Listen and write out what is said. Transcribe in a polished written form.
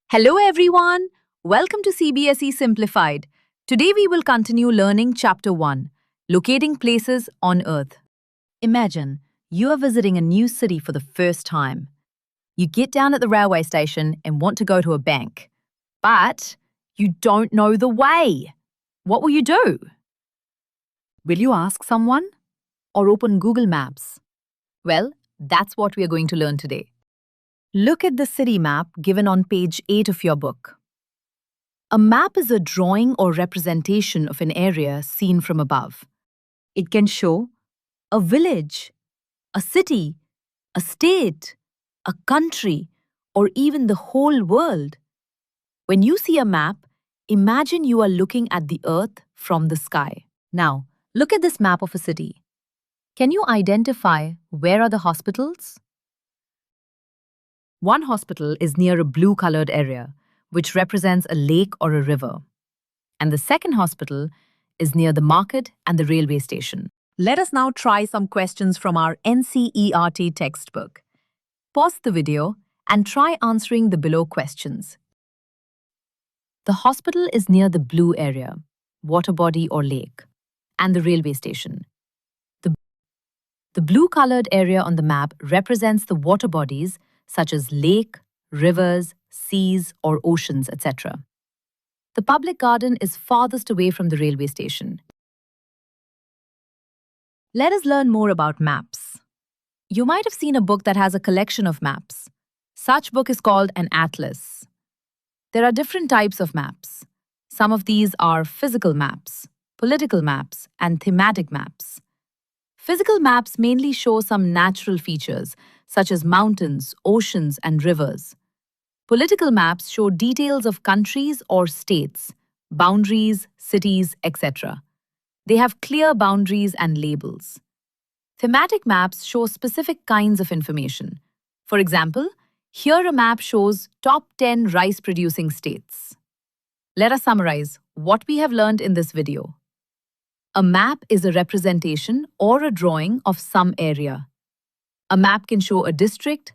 Hello everyone, welcome to CBSE Simplified. Today we will continue learning Chapter 1, Locating Places on Earth. Imagine you are visiting a new city for the first time. You get down at the railway station and want to go to a bank, but you don't know the way. What will you do? Will you ask someone or open Google Maps? Well, that's what we are going to learn today. Look at the city map given on page 8 of your book. A map is a drawing or representation of an area seen from above. It can show a village, a city, a state, a country, or even the whole world. When you see a map, imagine you are looking at the earth from the sky. Now, look at this map of a city. Can you identify where are the hospitals? One hospital is near a blue-colored area, which represents a lake or a river. And the second hospital is near the market and the railway station. Let us now try some questions from our NCERT textbook. Pause the video and try answering the below questions. The hospital is near the blue area, water body or lake, and the railway station. The blue-colored area on the map represents the water bodies such as lake, rivers, seas, or oceans, etc. The public garden is farthest away from the railway station. Let us learn more about maps. You might have seen a book that has a collection of maps. Such book is called an atlas. There are different types of maps. Some of these are physical maps, political maps, and thematic maps. Physical maps mainly show some natural features, such as mountains, oceans, and rivers. Political maps show details of countries or states, boundaries, cities, etc. They have clear boundaries and labels. Thematic maps show specific kinds of information. For example, here a map shows top 10 rice-producing states. Let us summarize what we have learned in this video. A map is a representation or a drawing of some area. A map can show a district,